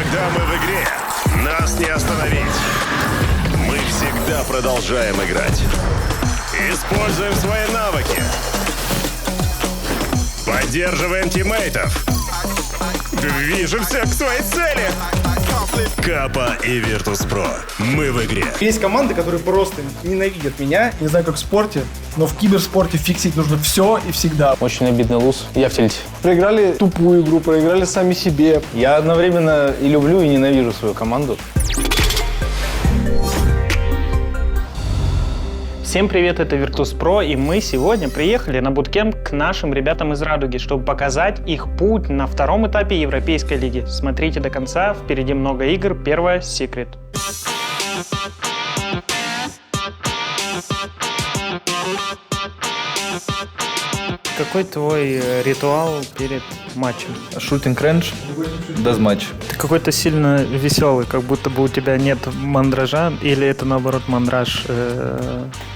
Когда мы в игре, нас не остановить. Мы всегда продолжаем играть. Используем свои навыки. Поддерживаем тиммейтов. Движемся к своей цели. Капа и Virtus.pro. Мы в игре. Есть команды, которые просто ненавидят меня. Не знаю, как в спорте, но в киберспорте фиксить нужно все и всегда. Очень обидный луз. Я в тильте. Проиграли тупую игру, проиграли сами себе. Я одновременно и люблю, и ненавижу свою команду. Всем привет, это Virtus.pro, и мы сегодня приехали на буткемп к нашим ребятам из Радуги, чтобы показать их путь на втором этапе Европейской лиги. Смотрите до конца, впереди много игр, первое — Secret. Какой твой ритуал перед матчем? Шутинг рейндж, дезматч. Ты какой-то сильно веселый, как будто бы у тебя нет мандража, или это наоборот мандраж,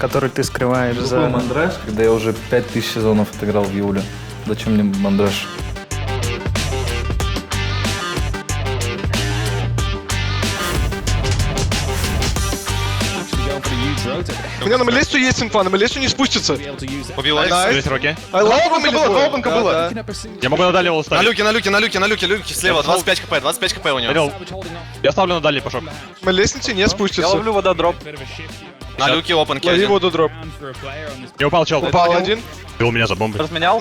который ты скрываешь за... Какой мандраж, когда я уже 5000 сезонов отыграл в июле? Зачем мне мандраж? У меня на Мелесту есть инфа, на Мелесту не спустится. Убил Алекс, Nice. здесь руки. Опенка было. Я могу на дальний лол На ставить. люке, слева, 25 хп у него. Понял. Я ставлю на дальний пошок. На лестнице не спустится. вододроп. На люке опенки Лови один. воду дроп. Не упал чел. Упал один. Бил меня за бомбой. Разменял?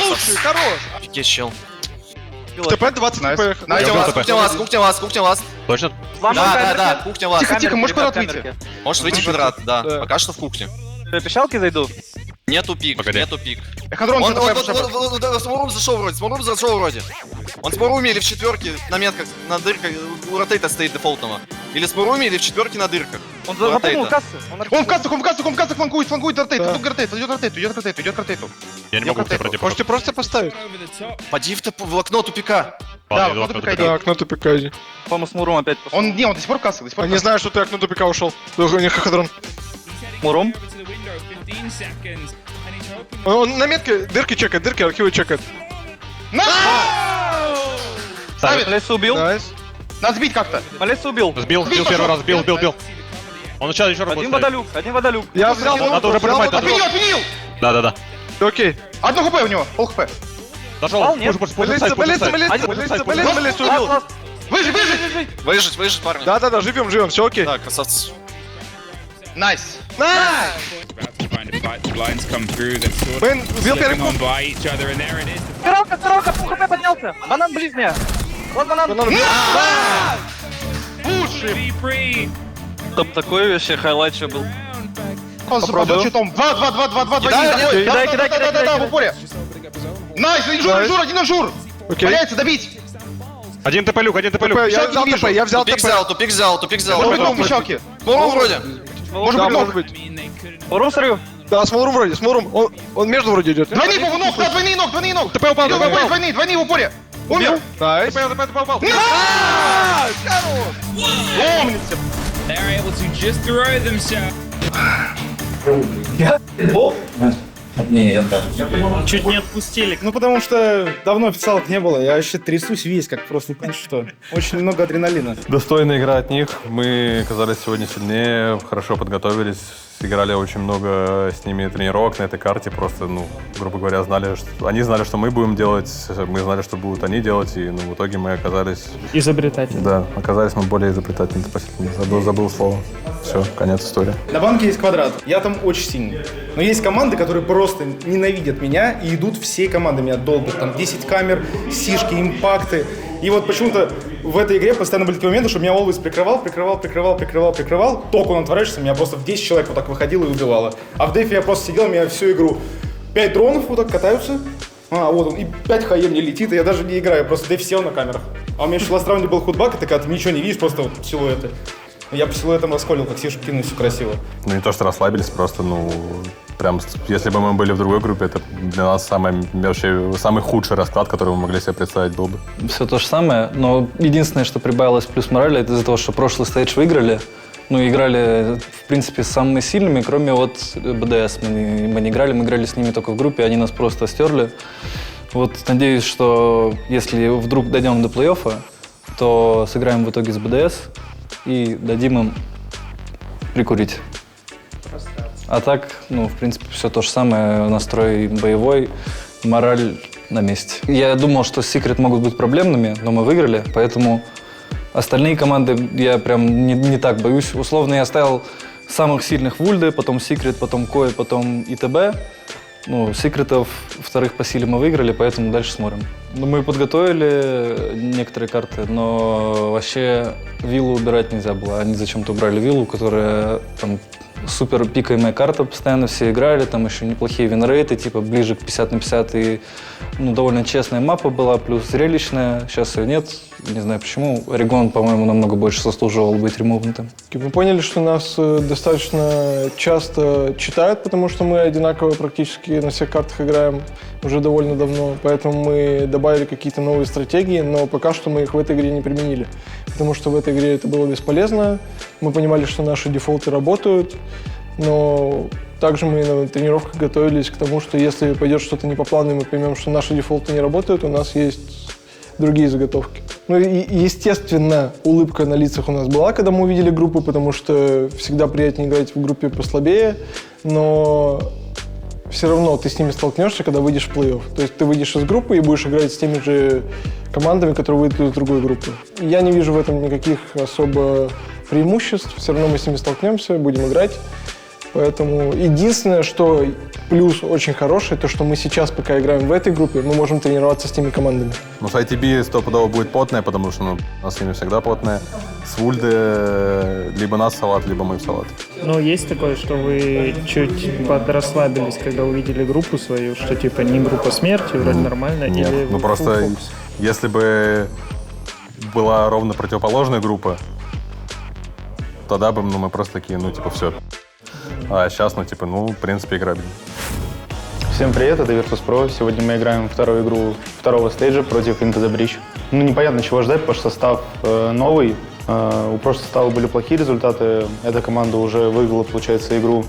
Слушай, хорош. Офигеть, чел. ТП 20 хп. Кухня вас. Точно? Да, кухня вас. Тихо, можешь квадрат выйти? Можешь выйти в квадрат, да. Да. Пока что в кухне. Пешалки зайду. Нету пик, Погоди. нету пик. Эхадрон, Он Смурум зашел вроде. Он в Смуруме или в четверке на метках, на дырках, у ротейта стоит дефолтного. Или в Смуруме, или в четверке на дырках. Он У запрыгнул ротейта. кассы. Он в кассах флангует ротейт. Идет к ротейту. Я не могу тебя против. Можете просто поставить. Поди в окно тупика. Да, окно тупика иди. Окно тупика иди. По-моему, с Муром опять пошел. Он до сих пор в кассе, до сих пор. Не знаю, что ты окно тупика ушел. У них Эхадрон. Муром? Он на метке дырки чекает, дырки архивы чекает. Ставит. Малесу убил? Найс. Надо сбить как-то. Малесу убил. Сбил первый раз, бил. Он сейчас еще раз Один будет ставить. водолюк, один водолюк. Я взял. Надо уже прижимать, надо. Отменил! Да. Окей. Одно хп у него, пол хп. Дошел, нет. пуш, Мелесту убил. Выжить, парни. Да, живем, все окей. Да, красавцы. Найс. Мэн, убил первый пункт. Коробка, пол хп поднялся. Банан ближняя. Вот банан. Чтоб такой вообще хайлайт еще был. Он Попробую. под щитом. 2. Кидай. В упоре. Найс, один инжур. Окей. Бояется добить. Один ТП люк. Я взял Тупик ТП. взял. Может быть, в пещалке. Смурум вроде. Да, может быть. Муром срыв. Да, Смурум вроде, Он между вроде идет. Двойные по ног, двойные ног. ТП упал, Двойные в упоре. Умер. Найс. Умница. They're able to just throw themselves. Чуть не отпустили. Ну, потому что давно официалок не было. Я вообще трясусь весь, как просто не понимаешь, что. Очень много адреналина. Достойная игра от них. Мы оказались сегодня сильнее, хорошо подготовились, сыграли очень много с ними тренировок на этой карте. Просто, грубо говоря, они знали, что мы будем делать, мы знали, что будут они делать, и в итоге мы оказались... Изобретатель. Да, оказались мы более изобретательны. Забыл слово. Все, конец истории. На банке есть квадрат. Я там очень сильный. Но есть команды, которые просто ненавидят меня и идут всей командой меня долбят. Там 10 камер, сишки, импакты. И вот почему-то в этой игре постоянно были такие моменты, что меня Always прикрывал. Только он отворачивается, меня просто в 10 человек вот так выходило и убивало. А в дефе я просто сидел, меня всю игру 5 дронов вот так катаются. Вот он, и 5 хаем не летит, и я даже не играю, просто деф сел на камерах. А у меня еще в ласт раунде был худбак, и ты ничего не видишь, просто вот силуэты. Я по силуэтам расколил, как сишек кинул, все красиво. Не то, что расслабились, просто, прям, если бы мы были в другой группе, это для нас самый худший расклад, который мы могли себе представить был бы. Все то же самое, но единственное, что прибавилось плюс морали, это из-за того, что прошлый стейдж выиграли. Играли, в принципе, с самыми сильными, кроме БДС. Мы не играли, мы играли с ними только в группе, они нас просто стерли. Надеюсь, что если вдруг дойдем до плей-оффа, то сыграем в итоге с БДС и дадим им прикурить. А так, ну, в принципе, все то же самое. Настрой боевой, мораль на месте. Я думал, что Secret могут быть проблемными, но мы выиграли, поэтому остальные команды я прям не так боюсь. Условно, я ставил самых сильных в Ульде, потом Secret, потом Кой, потом ИТБ. Ну, Секретов вторых по силе мы выиграли, поэтому дальше смотрим. Ну, мы подготовили некоторые карты, но вообще виллу убирать нельзя было. Они зачем-то убрали виллу, которая там супер пикаемая карта, постоянно все играли, там еще неплохие винрейты, типа ближе к 50 на 50, и ну, довольно честная мапа была, плюс зрелищная, сейчас ее нет, не знаю почему. Орегон, по-моему, намного больше заслуживал быть ремовнутым. Мы поняли, что нас достаточно часто читают, потому что мы одинаково практически на всех картах играем уже довольно давно, поэтому мы добавили какие-то новые стратегии, но пока что мы их в этой игре не применили, потому что в этой игре это было бесполезно. Мы понимали, что наши дефолты работают, но также мы на тренировках готовились к тому, что если пойдет что-то не по плану, и мы поймем, что наши дефолты не работают, у нас есть другие заготовки. Ну и, естественно, улыбка на лицах у нас была, когда мы увидели группу, потому что всегда приятнее играть в группе послабее, но все равно ты с ними столкнешься, когда выйдешь в плей-офф. То есть ты выйдешь из группы и будешь играть с теми же командами, которые выйдут из другой группы. Я не вижу в этом никаких особо преимуществ, все равно мы с ними столкнемся, будем играть. Поэтому единственное, что плюс очень хороший, то что мы сейчас, пока играем в этой группе, мы можем тренироваться с теми командами. Ну, с ITB стопудово будет потная, потому что ну, у нас с ними всегда потная. С Вульде либо нас салат, либо мы в салат. Но есть такое, что вы чуть подрасслабились, когда увидели группу свою, что типа не группа смерти, вроде нормально? Нет, или ну просто если бы была ровно противоположная группа, тогда бы ну, мы просто такие, ну типа все. А сейчас, ну типа, ну в принципе играбельно. Всем привет, это Virtus.pro. Сегодня мы играем вторую игру второго стейджа против Into the Breach. Ну, непонятно, чего ждать, потому что состав новый. У прошлого состава были плохие результаты. Эта команда уже выиграла, получается, игру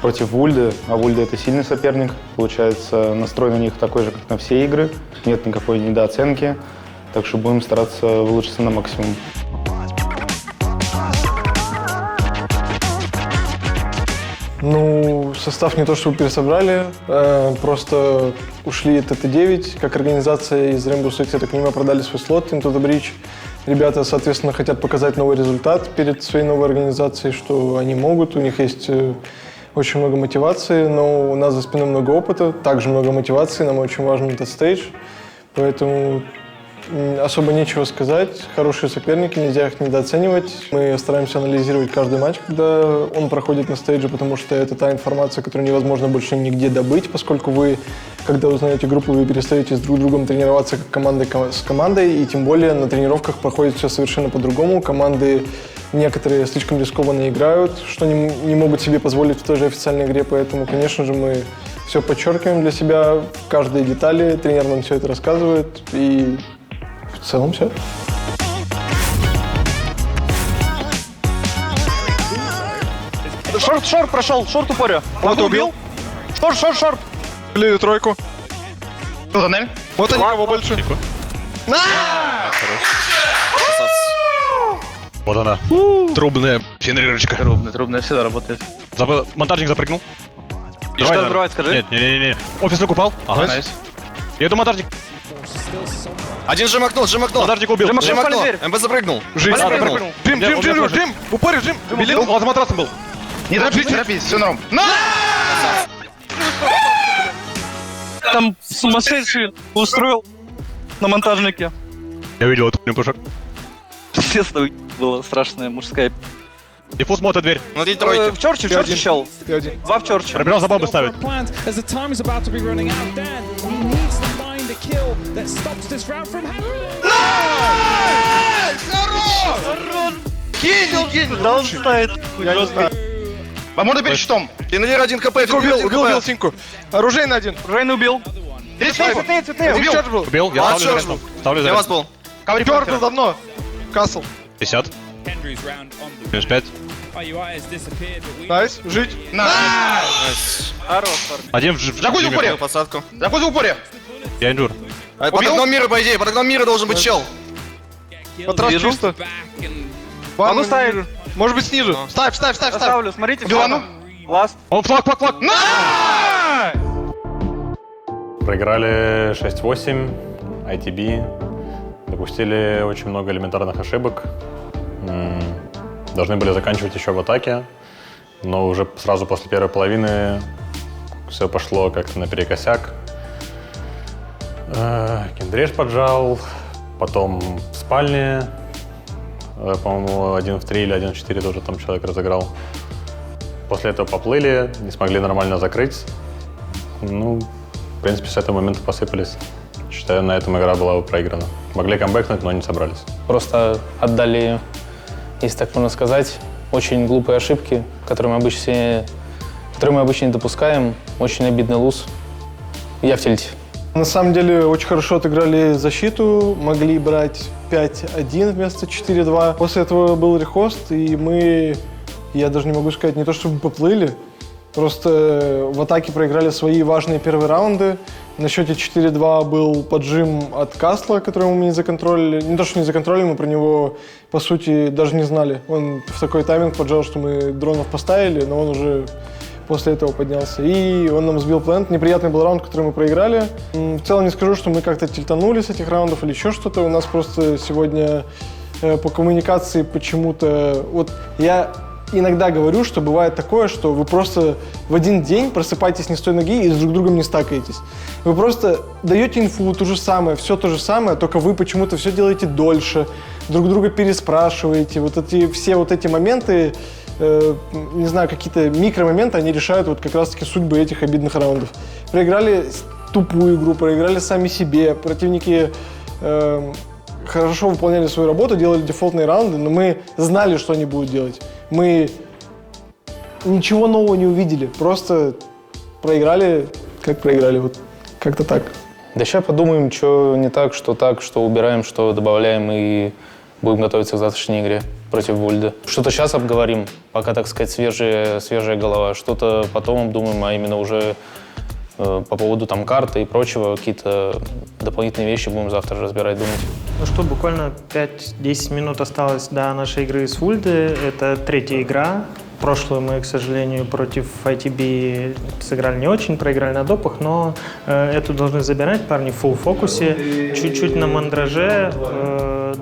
против Вульды. А Вульда — это сильный соперник. Получается, настрой на них такой же, как на все игры. Нет никакой недооценки. Так что будем стараться выложиться на максимум. Ну, состав не то, что пересобрали, просто ушли от ТТ-9, как организация из Rainbow Six, я так понимаю, продали свой слот Into the Breach. Ребята, соответственно, хотят показать новый результат перед своей новой организацией, что они могут, у них есть очень много мотивации, но у нас за спиной много опыта, также много мотивации, нам очень важен этот стейдж, поэтому особо нечего сказать. Хорошие соперники, нельзя их недооценивать. Мы стараемся анализировать каждый матч, когда он проходит на стейдже, потому что это та информация, которую невозможно больше нигде добыть, поскольку вы, когда узнаете группу, вы перестаете с друг другом тренироваться как команда с командой, и тем более на тренировках проходит все совершенно по-другому. Команды некоторые слишком рискованно играют, что не могут себе позволить в той же официальной игре, поэтому, конечно же, мы все подчеркиваем для себя, в каждой детали, тренер нам все это рассказывает, и в целом все. Шорт прошел, шорт упорю. Кого-то убил? Шорт. Лили тройку. Туннель. Вот они, кого больше. Вот она. Трубная фенрирочка. Трубная всегда работает. Монтажник запрыгнул. И что взрывать, скажи? Не. Офисник упал. Ага. Найс. Я иду монтажник. Один жим окно. Монтажник убил. Жим окно. дверь. МБ запрыгнул. Жизнь. Запрыгнул. Джим. Упорю, Джим. Белил, он за матрасом был. Не торопись, все норм. Там сумасшедший устроил на монтажнике. Я видел эту пушек. Естественно, была страшная мужская. Диффуз мота дверь. Внутри тройки. В черче щел. Два в черче. Пробежал за бомбы ставит. Кинь! Да он ставит. Вам можно перед щитом. Фенрир 1 хп. Убил синьку. Оружейный один. Рейн убил. Цветные. Убил. Я ставлю заряд. Ставлю Я вас заряд. был. Пердл давно. Касл. 50. Минус 5. Найс. Жить. Хорош. Один в Джакузи в упоре. Посадку. Джакузи в упоре. Я инжур. Под окном мира, по идее. Под окном мира должен быть чел. Матрас Вижу. чисто. Могу ставить. Может быть снизу. Ставь, ставь, ставь, ставь. Ставлю, смотрите. Билану. Ласт. О, флаг, флаг, флаг. Проиграли 6-8, ITB, допустили очень много элементарных ошибок. Должны были заканчивать еще в атаке, но уже сразу после первой половины все пошло как-то наперекосяк. Кендреш поджал, потом в спальне, по-моему, 1 в 3 или 1 в 4 тоже там человек разыграл. После этого поплыли, не смогли нормально закрыть. Ну, в принципе, с этого момента посыпались. Считаю, на этом игра была проиграна. Могли камбэкнуть, но не собрались. Просто отдали, если так можно сказать, очень глупые ошибки, которые мы обычно не допускаем. Очень обидный луз. Я в тильте. На самом деле очень хорошо отыграли защиту, могли брать 5-1 вместо 4-2. После этого был рехост, и мы, я даже не могу сказать, не то чтобы поплыли, просто в атаке проиграли свои важные первые раунды. На счете 4-2 был поджим от Касла, которого мы не законтролили. Не то, что не законтролили, мы про него, по сути, даже не знали. Он в такой тайминг поджал, что мы дронов поставили, но он уже после этого поднялся. И он нам сбил плент. Неприятный был раунд, который мы проиграли. В целом не скажу, что мы как-то тильтанули с этих раундов или еще что-то. У нас просто сегодня по коммуникации почему-то... Вот я иногда говорю, что бывает такое, что вы просто в один день просыпаетесь не с той ноги и с друг другом не стакаетесь. Вы просто даете инфу то же самое, все то же самое, только вы почему-то все делаете дольше, друг друга переспрашиваете. Все вот эти моменты, не знаю, какие-то микромоменты, они решают вот как раз-таки судьбы этих обидных раундов. Проиграли тупую игру, проиграли сами себе, противники хорошо выполняли свою работу, делали дефолтные раунды, но мы знали, что они будут делать. Мы ничего нового не увидели, просто проиграли, как проиграли, вот как-то так. Да сейчас подумаем, что не так, что убираем, что добавляем и будем готовиться к завтрашней игре против Вольда. Что-то сейчас обговорим, пока, так сказать, свежая голова. Что-то потом обдумаем, а именно уже по поводу там карты и прочего, какие-то дополнительные вещи будем завтра разбирать, думать. Ну что, буквально 5-10 минут осталось до нашей игры с Вульде. Это третья игра. Прошлую мы, к сожалению, против ITB сыграли не очень, проиграли на допах, но эту должны забирать, парни в фулл фокусе. Чуть-чуть на мандраже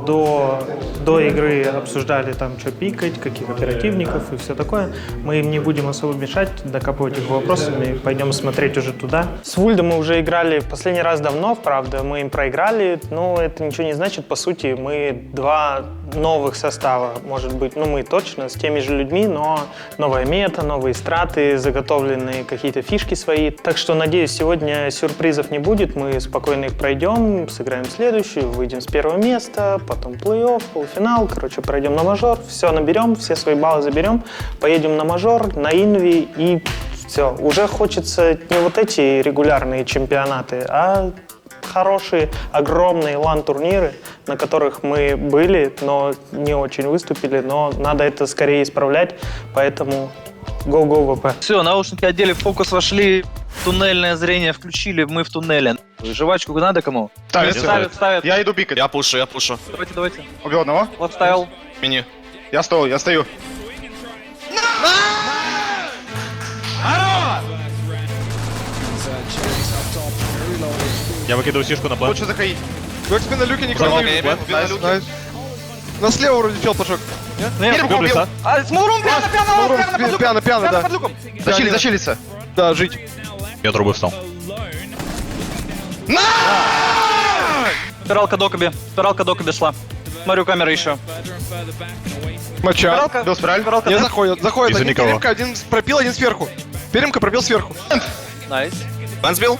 до игры обсуждали там, что пикать, каких оперативников и все такое. Мы им не будем особо мешать, докапывать их вопросами, пойдем смотреть уже туда. С Вульдом мы уже играли в последний раз давно, правда, мы им проиграли, но это ничего не значит. По сути, мы два новых состава, может быть, ну мы точно, с теми же людьми, но новая мета, новые страты, заготовленные какие-то фишки свои. Так что, надеюсь, сегодня сюрпризов не будет, мы спокойно их пройдем, сыграем следующую, выйдем с первого места, потом плей-офф, полуфинал, короче, пройдем на мажор, все наберем, все свои баллы заберем, поедем на мажор, на инви и все. Уже хочется не вот эти регулярные чемпионаты, а хорошие, огромные лан-турниры, на которых мы были, но не очень выступили, но надо это скорее исправлять, поэтому go ВП. Все, наушники одели, в фокус вошли, туннельное зрение включили, мы в туннеле. Жвачку надо кому? Ставят. Я иду пикать. Я пушу. Давайте. Убил одного. Вот ставил. Мини. Я стою. Я выкидываю сишку на план. Лучше заходить. Век спина люки, никого Взорвал не меня, вижу. спина люки. Найс. На слева вроде чел пошел. Нет, убил. Смурум, Пьяно, да. под люком. Зачилиться. Да, жить. Я трубы встал. Спиралка докоби шла. Смотрю, камера еще. Моча. Спиралка. Бил спираль. Спиралка. Не заходят. Из-за Один никого. перемка, один пропил, один сверху. Перемка пробил сверху. Найс. Бен сбил.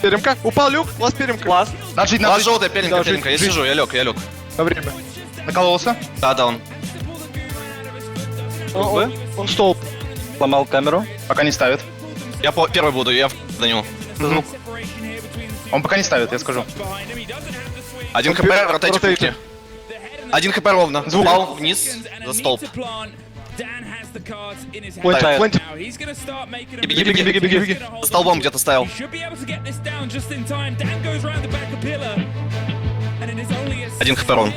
Перемка. Упал люк. Ласт перемка. Ласт. Надо жить, Лаз желтая, Да, пеленка. Я жить. сижу, я лег. На время. Накололся. Да, он. Он столб. Сломал камеру. Пока не ставит. Я первый буду, я до него. Звук. Он пока не ставит, я скажу. Один хп, ротейте в кухне. Один хп ровно. Звук. Упал вниз за столб. Плэнти. Беги. За столбом где-то ставил. Один хп рон.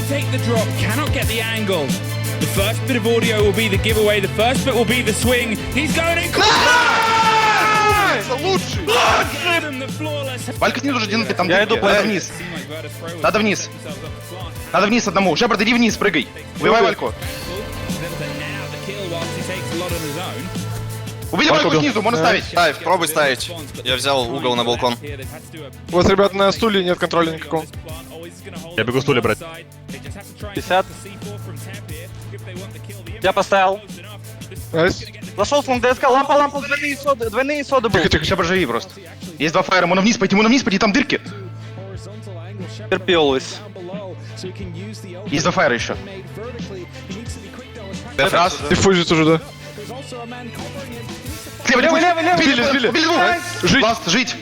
Take the drop, cannot get the angle. The first bit of audio will be the giveaway, the first bit will be the swing. He's going in. Лучший! Валька снизу уже 1 там. Я иду надо вниз. Надо вниз. Надо вниз одному. Шепард, иди вниз, прыгай. Убивай Вальку. Убили Вальку снизу, можно ставить. Ставь, пробуй ставить. Я взял угол на балкон. У вас, ребят, на стуле нет контроля никакого. Я бегу стулья брать. 50. Я поставил. Найс. Зашел фланг ДСК, лампа, двойные соды был. Тихо, Шепард, живи просто. Есть 2 фаера, можно вниз пойти, там дырки. Терпи, always. Есть 2 фаера еще. Деф раз. Диффузит уже, да. Слева, сбили двух. Жить. Ласт, жить.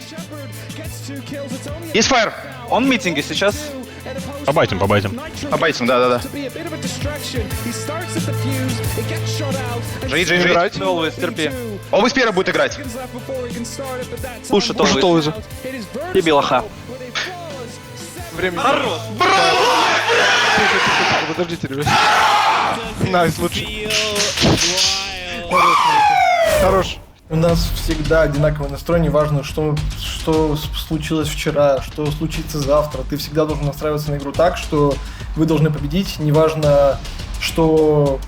Есть фаер. Он в митинге сейчас. Побайтим. Побайтим, да. Жить. Always, терпи. Always первый будет играть. Пушит Пушит always. Олвиза. Иби лоха. Время. Подождите, ребят. Найс, лучше. Хорош. У нас всегда одинаковый настрой, неважно, что случилось вчера, что случится завтра. Ты всегда должен настраиваться на игру так, что вы должны победить, неважно, что...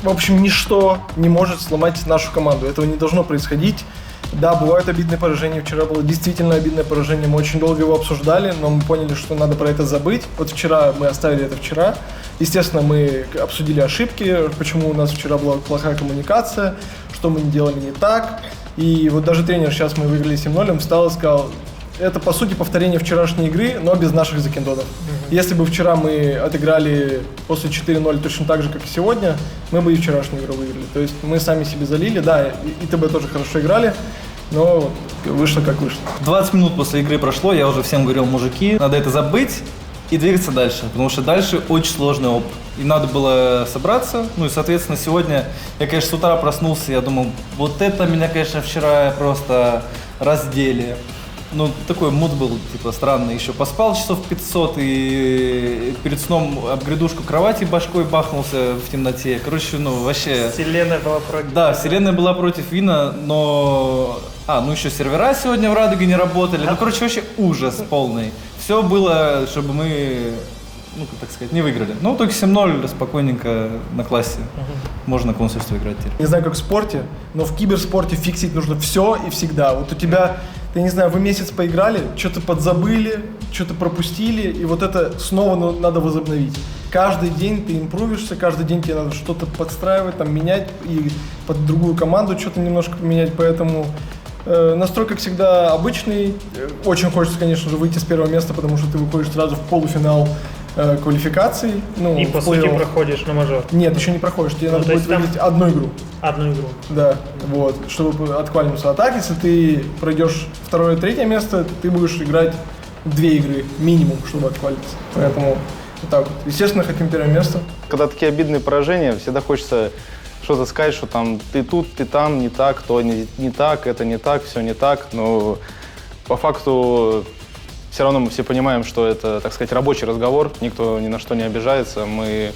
В общем, ничто не может сломать нашу команду. Этого не должно происходить. Да, бывают обидные поражения. Вчера было действительно обидное поражение. Мы очень долго его обсуждали, но мы поняли, что надо про это забыть. Вот вчера мы оставили это вчера. Естественно, мы обсудили ошибки, почему у нас вчера была плохая коммуникация, что мы делали не так. И вот даже тренер, сейчас мы выиграли 7-0, он встал и сказал, это по сути повторение вчерашней игры, но без наших закиндонов. Если бы вчера мы отыграли после 4-0 точно так же, как и сегодня, мы бы и вчерашнюю игру выиграли. То есть мы сами себе залили, да, и ТБ тоже хорошо играли, но вышло как вышло. 20 минут после игры прошло, я уже всем говорил, мужики, надо это забыть и двигаться дальше, потому что дальше очень сложный опыт. И надо было собраться, ну и, соответственно, сегодня я, конечно, с утра проснулся, я думал, вот это меня, конечно, вчера просто раздели. Ну, такой муд был, типа, странный. Еще поспал часов 500 и перед сном об грядушку кровати башкой бахнулся в темноте. Короче, ну, вообще... Вселенная была против. Да, вселенная была против Вина, но... ну еще сервера сегодня в Радуге не работали. Ну, короче, вообще ужас полный. Все было, чтобы мы, ну, так сказать, не выиграли. Но в итоге 7-0 спокойненько на классе. Можно консульство играть теперь. Не знаю, как в спорте, но в киберспорте фиксить нужно все и всегда. Вот у тебя, я не знаю, вы месяц поиграли, что-то подзабыли, что-то пропустили, и вот это снова надо возобновить. Каждый день ты импровишься, каждый день тебе надо что-то подстраивать, там, менять, и под другую команду что-то немножко поменять, поэтому... Настрой, как всегда, обычный. Очень хочется, конечно же, выйти с первого места, потому что ты выходишь сразу в полуфинал квалификации. Ну, И по сути проходишь на мажор. Нет, еще не проходишь. Тебе надо то будет есть там- выиграть одну игру. Одну игру. Да, вот, чтобы отквалиться. А так, если ты пройдешь второе, третье место, ты будешь играть 2 игры минимум, чтобы отквалиться. Поэтому вот так вот. Естественно, хотим первое место. Когда такие обидные поражения, всегда хочется что-то сказать, что там ты тут, ты там, не так, то не так, это не так, все не так. Но по факту все равно мы все понимаем, что это, так сказать, рабочий разговор, никто ни на что не обижается. Мы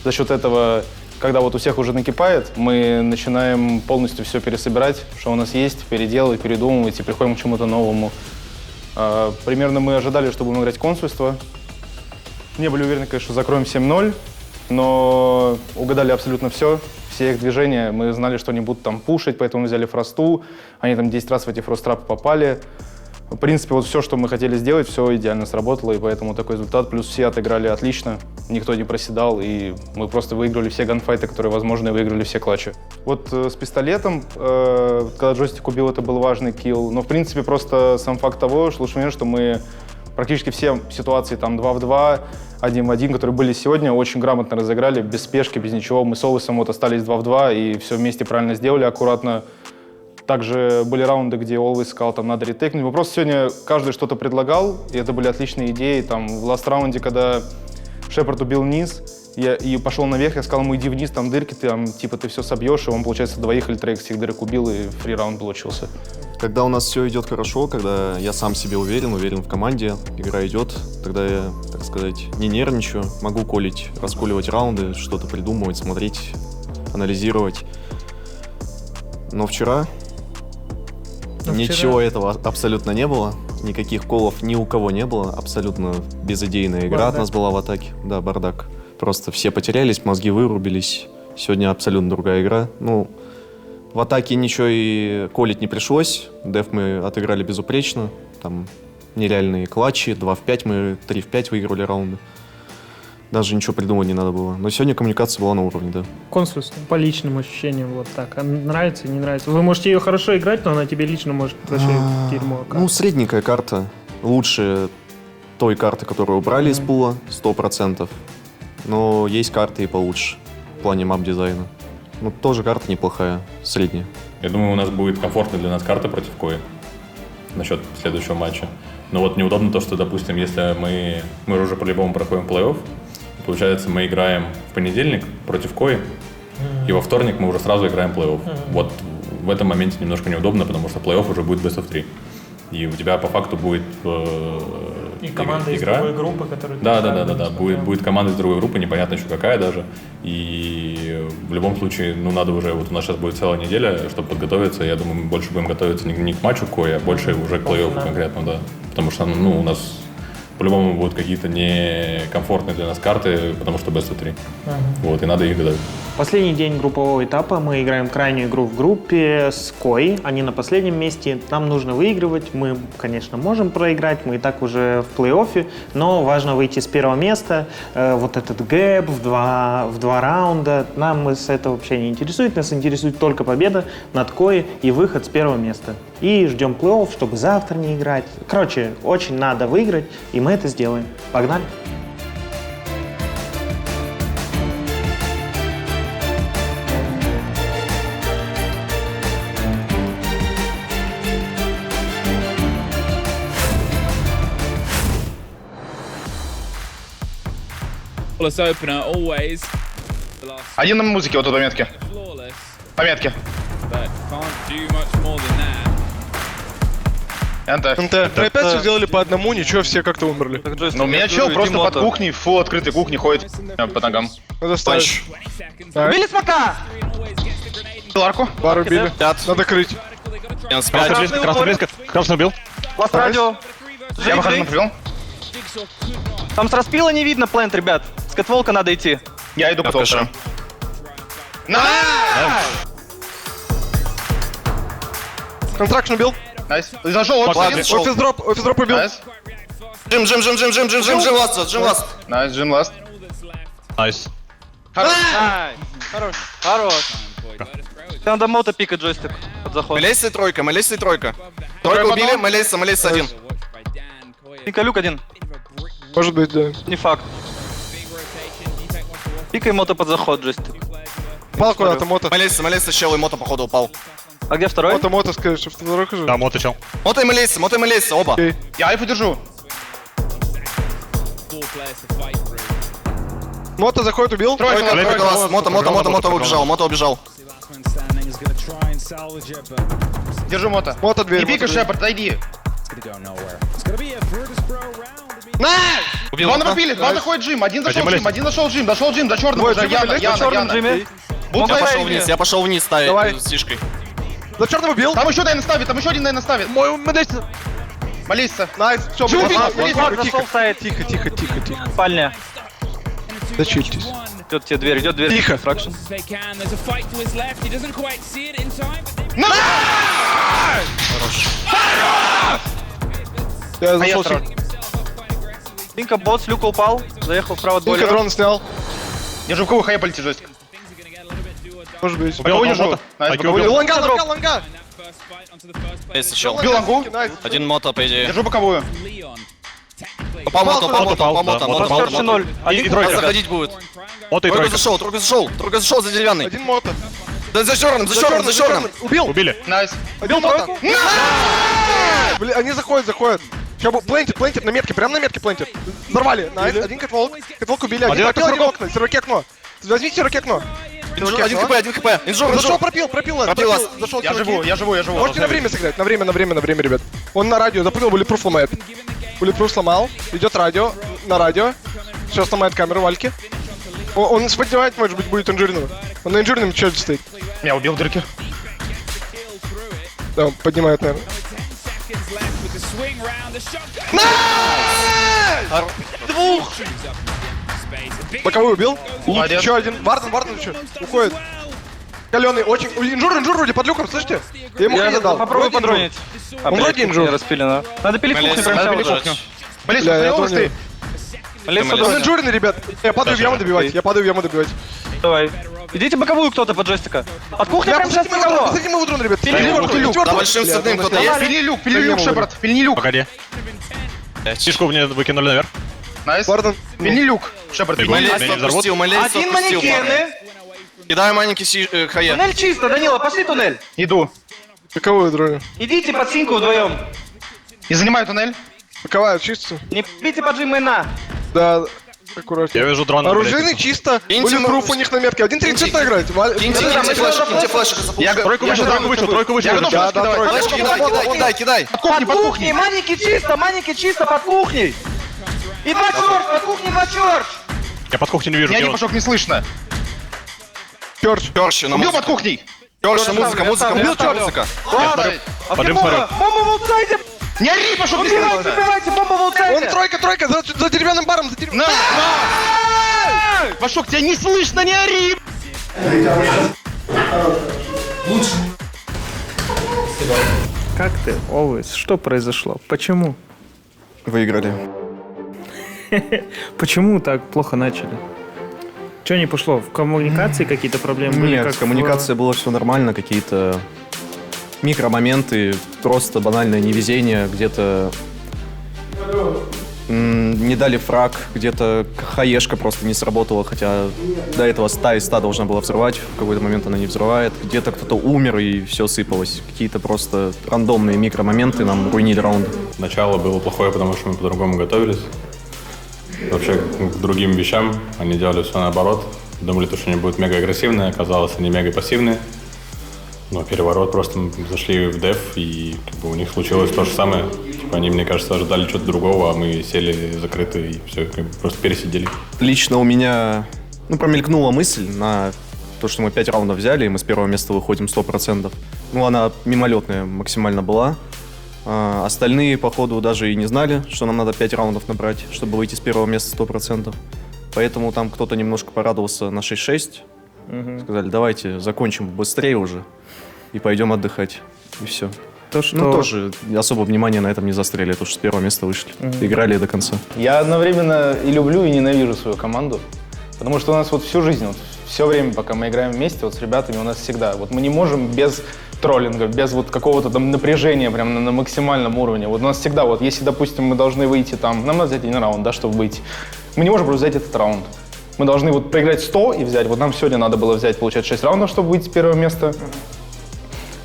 за счет этого, когда вот у всех уже накипает, мы начинаем полностью все пересобирать, что у нас есть, переделывать, передумывать и приходим к чему-то новому. Примерно мы ожидали, что будем играть консульство. Не были уверены, конечно, что закроем 7-0, но угадали абсолютно все их движения. Мы знали, что они будут там пушить, поэтому взяли фросту. Они там 10 раз в эти фрост-трапы попали. В принципе, вот все, что мы хотели сделать, все идеально сработало, и поэтому такой результат. Плюс все отыграли отлично, никто не проседал, и мы просто выиграли все ганфайты, которые возможны, и выиграли все клатчи. Вот с пистолетом, когда джойстик убил, это был важный килл. Но, в принципе, просто сам факт того, что лучше момент, что мы практически все ситуации там 2 в 2, 1 в 1, которые были сегодня, очень грамотно разыграли, без спешки, без ничего. Мы с Олвисом вот остались 2 в 2 и все вместе правильно сделали, аккуратно. Также были раунды, где Олвис сказал, там надо ретейкнуть. Мы просто сегодня каждый что-то предлагал, и это были отличные идеи. Там в ласт раунде, когда Шепард убил низ, и пошел наверх, я сказал ему, иди вниз, там дырки, ты все собьешь, и он, получается, 2 или 3 всех дырок убил, и фри-раунд получился. Когда у нас все идет хорошо, когда я сам себе уверен в команде, игра идет, тогда я, так сказать, не нервничаю, могу раскуливать раунды, что-то придумывать, смотреть, анализировать. Но вчера ничего этого абсолютно не было, никаких колов ни у кого не было, абсолютно безыдейная игра от нас была в атаке. Да, бардак. Просто все потерялись, мозги вырубились. Сегодня абсолютно другая игра. В атаке ничего и колить не пришлось. Деф мы отыграли безупречно. Там нереальные клатчи. 2 в 5 мы 3 в 5 выиграли раунды. Даже ничего придумать не надо было. Но сегодня коммуникация была на уровне, да. Консульс, по личным ощущениям, вот так. Нравится, не нравится? Вы можете ее хорошо играть, но она тебе лично может вообще дерьмо. Средненькая карта. Лучше той карты, которую убрали из пула, 100%. Но есть карты и получше в плане мап-дизайна. Тоже карта неплохая, средняя. Я думаю, у нас будет комфортная для нас карта против Кои насчет следующего матча. Но вот неудобно то, что, допустим, если мы уже по-любому проходим плей-офф, получается, мы играем в понедельник против Кои, и во вторник мы уже сразу играем плей-офф. Вот в этом моменте немножко неудобно, потому что плей-офф уже будет best of 3. И у тебя по факту будет и команда игра. Из другой группы, которая... Да. Будет команда из другой группы, непонятно еще какая даже. И в любом случае, надо уже, вот у нас сейчас будет целая неделя, чтобы подготовиться. Я думаю, мы больше будем готовиться не к матчу Кои, а больше уже к плей-оффу конкретно, да. Потому что, у нас по-любому будут какие-то некомфортные для нас карты, потому что best of 3. Вот, и надо их готовить. Последний день группового этапа. Мы играем крайнюю игру в группе с Кои. Они на последнем месте. Нам нужно выигрывать. Мы, конечно, можем проиграть. Мы и так уже в плей-оффе. Но важно выйти с первого места. Вот этот гэп в два раунда. Нам с этого вообще не интересует. Нас интересует только победа над Кои и выход с первого места. И ждем плей-офф, чтобы завтра не играть. Короче, очень надо выиграть. И мы это сделаем. Погнали! Opener always. Один на музыке, вот тут пометки. Пометки. But can't do much more than that. НТ. Мы опять все сделали по одному, ничего, все как-то умерли. У меня чел просто под кухней, фу, открытой кухни ходит по ногам. Надо ставить. Убили смока! Арку. Бар убили. Надо крыть. Красный близко. Красный убил. Ласт радио. Я выхожу на привел. Там с распила не видно плент, ребят. С кэтволка надо идти. Я иду по толще. Контракшн убил. Найс. Зашел, вот Офис дроп убил. Найс. Джим ласт. Найс, Джим ласт. Найс. Хорош. Надо мото пикать джойстик под заход. Мелесса и тройка. Тройку убили, Мелесса один. Николюк один. Может быть, да. Не факт. Пикай мото под заход, джойстик. Пал куда-то, мото. Мелесса щел и мото походу упал. А где второй? Мото, скажи, что второй хожу. Да, мото чел. Мото и Мелесса, оба. Окей. Я айфу держу. Мото заходит, убил. Тройка ласт. Мото убежал. Держу мото. Мото дверь. Не пикай, Шепард, отойди. Убил. Два напопили, два заходит Джим. Один зашел Джим, дошел Джим, до черного уже. черном Джиме. Я пошел вниз ставить с фишкой. За черного убил. Там еще один ставит, Мой Мелесса. Молись. Найс. Все, Чё мы убил? Зашел в сайт. Тихо. Спальня. Зачитесь. Идет дверь. Тихо. Фракшн. Я зашел. Пинка бот, люк упал. Заехал вправо от Пинка бойлера. дрон снял. Держу в кого хая полетит жестко. Может быть. Убил держу. Ланга. Мелесса щел. Убил лангу. Один мото, по идее. Держу боковую. Попал мото. Растерши 0. Один тройка. Заходить будет. Тройка зашел за деревянный. Один мото. Да за черным. Убил. Убили. Найс. Убил мото. Блин, они заходят. Сейчас плентит на метке, прям на метке плентит. Взорвали. Найс, один кэтволк. Кэтволк убили, один пропил окно, серваки окно. Возьмите серваки окно. Один хп, один хп. Инжур, Зашел, пропил, зашел. Я живу. Можете на время сыграть, на время, ребят. Он на радио, запрыгнул, буллетпруф ломает. Буллетпруф сломал, идет радио, на радио. Сейчас сломает камеру Вальки. Он сподевает, может быть, будет инжуренным. Он на инжуренном черте стоит. Я убил дырки. Да, он поднимает, наверное. Двух! Боковой убил. Молодец. Еще один. Варден еще. Уходит. Каленый, очень... Инжур вроде под люком, слышите? Я ему хрен дал. Попробую Вроде подронить. Он вроде инжур. Распилено. Надо пилить кухню прямо Надо сейчас. пилить кухню. Блин, Бля, я смотри, тоже ты. Он инжуренный, ребят. Я падаю в яму добивать. Давай. Идите боковую кто-то под джойстика. От кухни Я прямо сейчас никого. посадим его утром, ребят. За большим цветным кто-то есть? Пили люк, Шепард, пильни люк. Погоди. Фишку мне выкинули наверх. Найс. Варден. Пильни люк, Шепард, пильни люк. Малейс отпустил, Малейс Один отпустил. манекены. Кидаю маленький хае. Туннель чисто, Данила, пошли туннель. Иду. Боковую дроню. Идите под синьку вдвоем. И занимаю туннель. Боковая чисто. Не пилите поджимы на. Да, аккуратно. Я вижу дрон. Оружейный чисто. Буллетпруф у них на метке. 1.30 играет. Киньте флешек. Тройку вышел. Я готов Да, флешки давать. тройку. Флешки кидай. Под кухней, маленький чисто под кухней. И два черт, под кухней два черт. Я под кухней не вижу. Я где не он? пошел, не слышно. Перч на Убил музыку. под кухней. Перч на музыка. Музыка. Поджим смотрю. Бомба в аутсайде. Не ори, пошел, не слышно. Убивайте, бомба в Он аутсайде. тройка, за деревянным баром, за деревянным. Пашок, тебя не слышно, не ори. Как ты, Always? Что произошло? Почему? Выиграли. Почему так плохо начали? Что не пошло? В коммуникации какие-то проблемы были? Нет, Как в коммуникации было все нормально, какие-то микромоменты, просто банальное невезение, где-то не дали фраг, где-то хаешка просто не сработала, хотя до этого 100 из 100 должна была взрывать, в какой-то момент она не взрывает, где-то кто-то умер и все сыпалось. Какие-то просто рандомные микромоменты нам руинили раунд. Начало было плохое, потому что мы по-другому готовились. Вообще к другим вещам они делали все наоборот. Думали, что они будут мега агрессивные, оказалось, они мега пассивные. Но переворот, просто мы зашли в деф, и как бы, у них случилось то же самое. Типа, они, мне кажется, ожидали чего-то другого, а мы сели закрыты и все, как бы, просто пересидели. Лично у меня промелькнула мысль на то, что мы 5 раундов взяли, и мы с первого места выходим 100%. Она мимолетная максимально была. Остальные, походу, даже и не знали, что нам надо 5 раундов набрать, чтобы выйти с первого места 100%. Поэтому там кто-то немножко порадовался на 6-6. Сказали, давайте закончим быстрее уже и пойдем отдыхать. И все. То, что... тоже особо внимания на этом не застряли, то, что с первого места вышли. Играли до конца. Я одновременно и люблю, и ненавижу свою команду. Потому что у нас вот всю жизнь, все время, пока мы играем вместе, с ребятами у нас всегда. Мы не можем без троллинга, без какого-то там напряжения прям на максимальном уровне. У нас всегда, если, допустим, мы должны выйти там, нам надо взять один раунд, да, чтобы выйти. Мы не можем просто взять этот раунд. Мы должны проиграть 100 и взять. Нам сегодня надо было взять, получается, 6 раундов, чтобы выйти с первого места.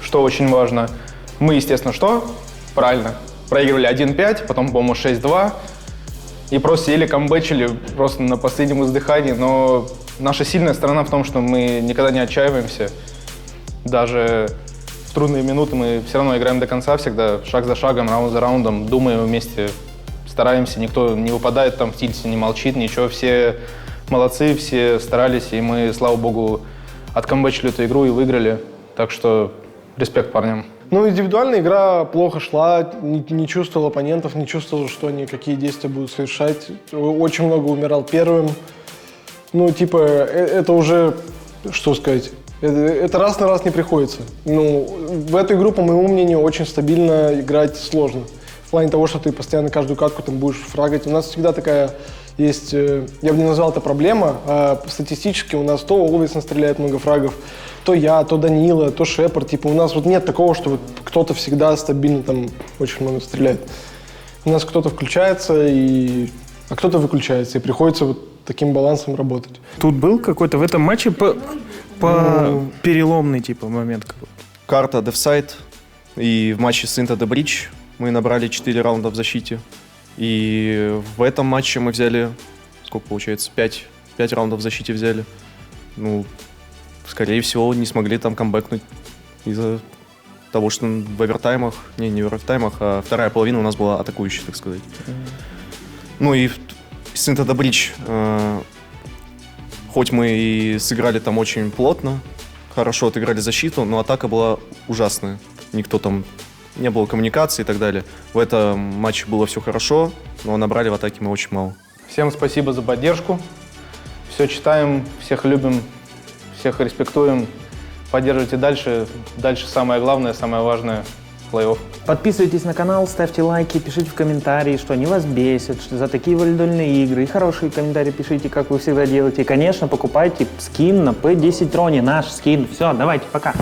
Что очень важно. Мы, естественно, правильно, проигрывали 1-5, потом, по-моему, 6-2. И просто сели, камбэчили просто на последнем издыхании. Но наша сильная сторона в том, что мы никогда не отчаиваемся. Даже в трудные минуты мы все равно играем до конца, всегда шаг за шагом, раунд за раундом, думаем вместе, стараемся, никто не выпадает там в тильте, не молчит, ничего, все молодцы, все старались, и мы, слава богу, откамбэчили эту игру и выиграли. Так что респект парням. Индивидуальная игра плохо шла, не чувствовал оппонентов, не чувствовал, что они какие действия будут совершать. Очень много умирал первым. Это уже, что сказать, это раз на раз не приходится. В эту игру, по моему мнению, очень стабильно играть сложно. В плане того, что ты постоянно каждую катку там будешь фрагать. У нас всегда такая есть, я бы не назвал это проблема, а статистически у нас то Always настреляет много фрагов, то я, то Данила, то Шепард. У нас нет такого, что кто-то всегда стабильно там очень много стреляет. У нас кто-то включается, а кто-то выключается, и приходится таким балансом работать. Тут был какой-то в этом матче переломный момент какой-то. Карта Deathside, и в матче с Into the Breach Мы набрали 4 раунда в защите. И в этом матче мы взяли, сколько получается, 5 раундов в защите взяли. Ну, скорее всего, не смогли там камбэкнуть из-за того, что в овертаймах, не в овертаймах, а вторая половина у нас была атакующей, так сказать. Ну и Synthetic Breach, хоть мы и сыграли там очень плотно, хорошо отыграли защиту, но атака была ужасная. Никто там, не было коммуникации и так далее. В этом матче было все хорошо, но набрали в атаке мы очень мало. Всем спасибо за поддержку. Все читаем, всех любим, всех респектуем. Поддерживайте дальше. Дальше самое главное, самое важное — плей-офф. Подписывайтесь на канал, ставьте лайки, пишите в комментарии, что они вас бесят, что за такие валидольные игры. И хорошие комментарии пишите, как вы всегда делаете. И, конечно, покупайте скин на P10 Tronny, наш скин. Все, давайте, пока.